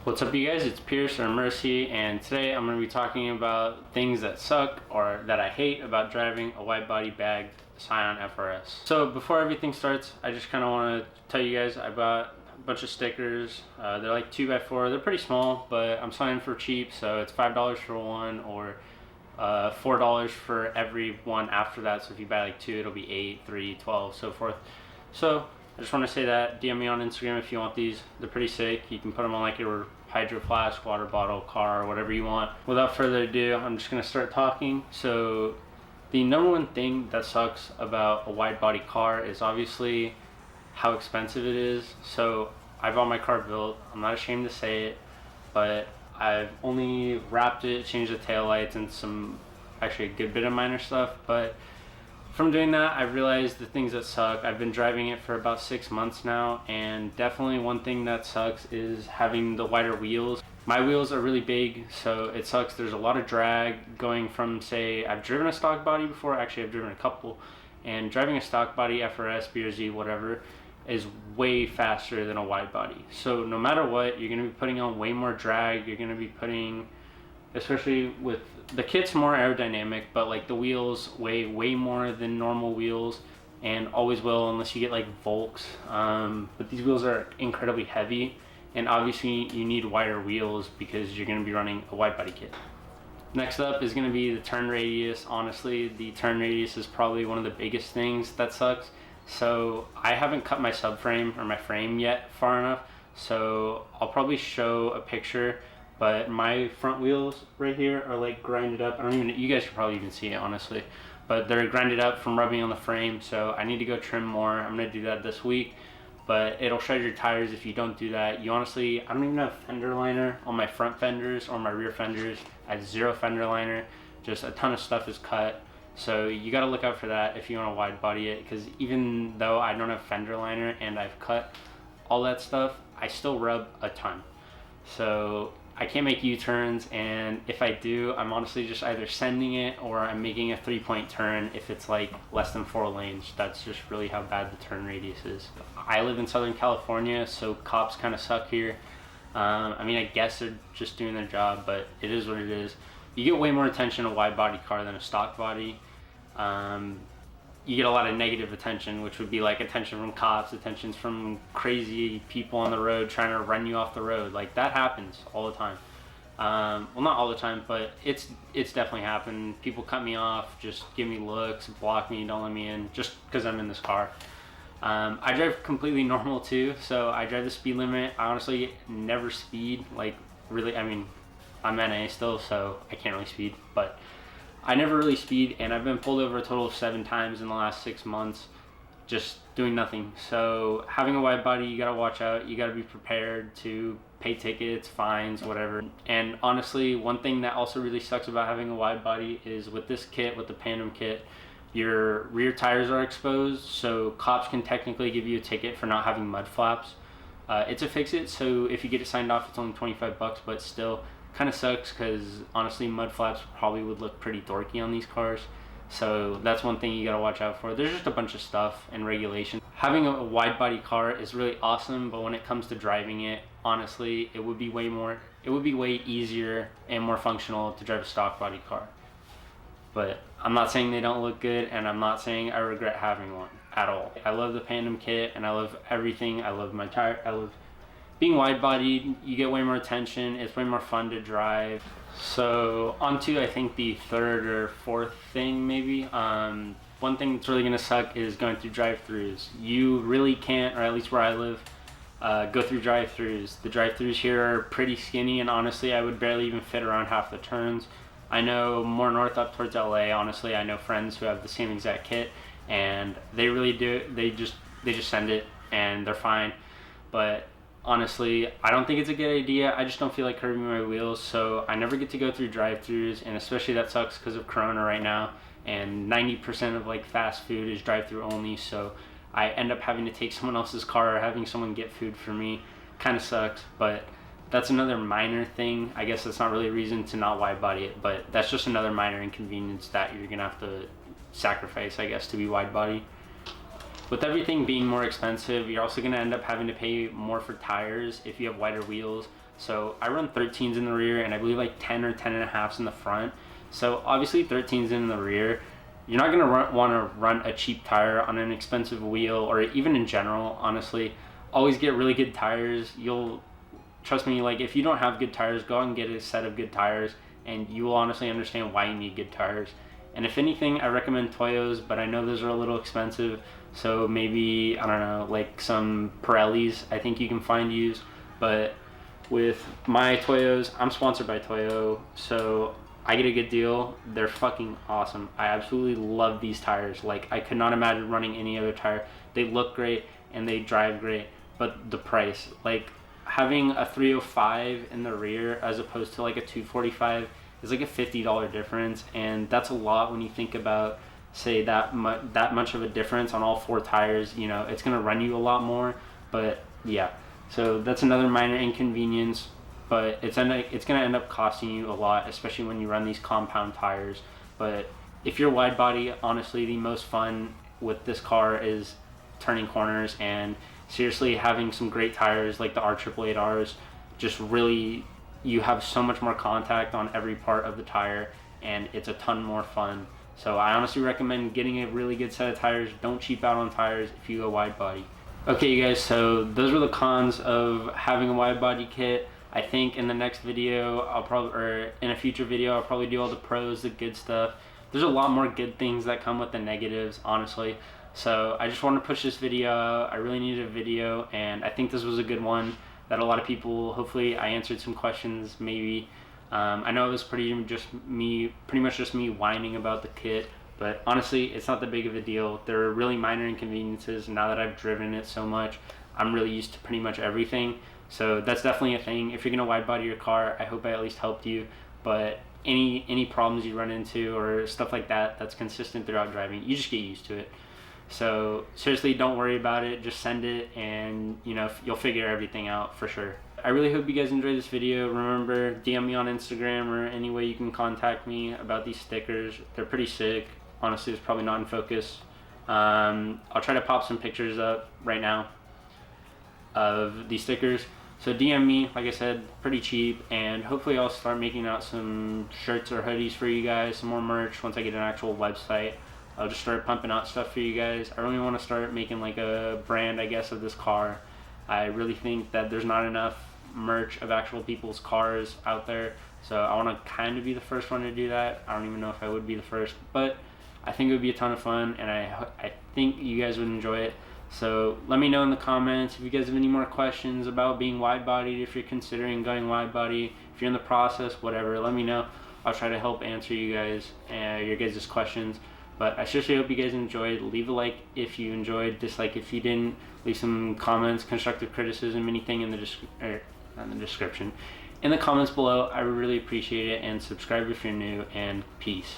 What's up, you guys? It's Pierce or Mercy, and today I'm going to be talking about things that suck or that I hate about driving a wide-body bagged Scion FRS. So before everything starts, I just kind of want to tell you guys I bought a bunch of stickers. They're like 2x4. They're pretty small, but I'm selling them for cheap, so it's $5 for one or $4 for every one after that. So if you buy like two, it'll be 8, 3, 12, so forth. So I just want to say that DM me on Instagram if you want these. They're pretty sick. You can put them on like your hydro flask, water bottle, car, whatever you want. Without further ado, I'm just going to start talking. So the number one thing that sucks about a wide body car is obviously how expensive it is. So I bought my car built. I'm not ashamed to say it, but I've only wrapped it, changed the taillights, and some actually a good bit of minor stuff. But from doing that, I realized the things that suck. I've been driving it for about 6 months now, and definitely one thing that sucks is having the wider wheels. My wheels are really big, so it sucks. There's a lot of drag going from, say, I've driven a stock body before. Actually, I've driven a couple, and driving a stock body, FRS, BRZ, whatever, is way faster than a wide body. So no matter what, you're going to be putting on way more drag. You're going to be putting, especially with the kit's more aerodynamic, but like the wheels weigh way more than normal wheels and always will unless you get like Volks. But these wheels are incredibly heavy, and obviously you need wider wheels because you're going to be running a wide body kit. Next up is going to be the turn radius. Honestly, the turn radius is probably one of the biggest things that sucks. So I haven't cut my subframe or my frame yet far enough, so I'll probably show a picture. But my front wheels right here are like grinded up. I don't even, you guys should probably even see it honestly, but they're grinded up from rubbing on the frame. So I need to go trim more. I'm gonna do that this week, but it'll shred your tires if you don't do that. You honestly, I don't even have fender liner on my front fenders or my rear fenders. I have zero fender liner. Just a ton of stuff is cut. So you gotta look out for that if you wanna wide body it, because even though I don't have fender liner and I've cut all that stuff, I still rub a ton. So I can't make U-turns, and if I do, I'm honestly just either sending it or I'm making a 3-point turn if it's like less than 4 lanes. That's just really how bad the turn radius is. I live in Southern California, so cops kind of suck here. I mean, I guess they're just doing their job, but it is what it is. You get way more attention in a wide body car than a stock body. You get a lot of negative attention, which would be like attention from cops, attention from crazy people on the road trying to run you off the road. Like that happens all the time. Well, not all the time, but it's definitely happened. People cut me off, just give me looks, block me, don't let me in, just because I'm in this car. I drive completely normal too, so I drive the speed limit. I honestly never speed, like really, I mean, I'm NA still, so I can't really speed, but I never really speed, and I've been pulled over a total of 7 times in the last 6 months, just doing nothing. So having a wide body, you gotta watch out. You gotta be prepared to pay tickets, fines, whatever. And honestly, one thing that also really sucks about having a wide body is with this kit, with the PANDEM kit, your rear tires are exposed, so cops can technically give you a ticket for not having mud flaps. It's a fix-it, so if you get it signed off, it's only 25 bucks, but still, kind of sucks because honestly mud flaps probably would look pretty dorky on these cars. So that's one thing you gotta watch out for. There's just a bunch of stuff and regulation. Having a wide body car is really awesome, but when it comes to driving it, honestly, it would be way easier and more functional to drive a stock body car. But I'm not saying they don't look good, and I'm not saying I regret having one at all. I love the PANDEM kit and I love everything. I love my tire, I love being wide bodied. You get way more attention, it's way more fun to drive. So on to, I think, the third or fourth thing maybe. One thing that's really gonna suck is going through drive-throughs. You really can't, or at least where I live, go through drive-throughs. The drive-throughs here are pretty skinny, and honestly I would barely even fit around half the turns. I know more north up towards LA, honestly, I know friends who have the same exact kit, and they really do, they just send it and they're fine. But honestly, I don't think it's a good idea. I just don't feel like curbing my wheels, so I never get to go through drive-thrus, and especially that sucks because of Corona right now, and 90% of like fast food is drive-thru only, so I end up having to take someone else's car or having someone get food for me. Kind of sucks, but that's another minor thing. I guess that's not really a reason to not wide body it, but that's just another minor inconvenience that you're gonna have to sacrifice, I guess, to be wide body. With everything being more expensive, you're also going to end up having to pay more for tires if you have wider wheels. So I run 13s in the rear, and I believe like 10 or 10 and a halves in the front. So obviously 13s in the rear, you're not gonna want to run a cheap tire on an expensive wheel, or even in general, honestly. Always get really good tires. Trust me, like if you don't have good tires, go out and get a set of good tires, and you will honestly understand why you need good tires. And if anything, I recommend Toyos, but I know those are a little expensive, so maybe, I don't know, like some Pirellis I think you can find used. But with my Toyos, I'm sponsored by Toyo, so I get a good deal. They're fucking awesome. I absolutely love these tires. Like, I could not imagine running any other tire. They look great and they drive great, but the price, like having a 305 in the rear as opposed to like a 245 is like a $50 difference, and that's a lot when you think about, say, that much of a difference on all four tires. You know, it's gonna run you a lot more. But yeah, so that's another minor inconvenience, but it's gonna end up costing you a lot, especially when you run these compound tires. But if you're wide body, honestly, the most fun with this car is turning corners, and seriously, having some great tires like the R888Rs, just really, you have so much more contact on every part of the tire, and it's a ton more fun. So I honestly recommend getting a really good set of tires. Don't cheap out on tires if you go wide body. Okay, you guys, so those were the cons of having a wide body kit. I think in the next video, or in a future video, I'll probably do all the pros, the good stuff. There's a lot more good things that come with the negatives, honestly. So I just wanted to push this video out. I really needed a video, and I think this was a good one that a lot of people, hopefully I answered some questions maybe. I know it was pretty much just me whining about the kit, but honestly, it's not that big of a deal. There are really minor inconveniences. Now that I've driven it so much, I'm really used to pretty much everything. So that's definitely a thing. If you're gonna wide body your car, I hope I at least helped you. But any problems you run into or stuff like that that's consistent throughout driving, you just get used to it. So seriously, don't worry about it. Just send it, and you know, you'll figure everything out for sure. I really hope you guys enjoyed this video. Remember, DM me on Instagram or any way you can contact me about these stickers. They're pretty sick. Honestly, it's probably not in focus. I'll try to pop some pictures up right now of these stickers. So DM me, like I said, pretty cheap, and hopefully I'll start making out some shirts or hoodies for you guys, some more merch once I get an actual website. I'll just start pumping out stuff for you guys. I really want to start making like a brand, I guess, of this car. I really think that there's not enough merch of actual people's cars out there, so I want to kind of be the first one to do that. I don't even know if I would be the first, but I think it would be a ton of fun, and I think you guys would enjoy it. So let me know in the comments if you guys have any more questions about being wide bodied, if you're considering going wide body, if you're in the process, whatever, let me know. I'll try to help answer you guys your guys' questions. But I seriously hope you guys enjoyed. Leave a like if you enjoyed, dislike if you didn't. Leave some comments, constructive criticism, anything in the description. In the comments below, I would really appreciate it. And subscribe if you're new, and peace.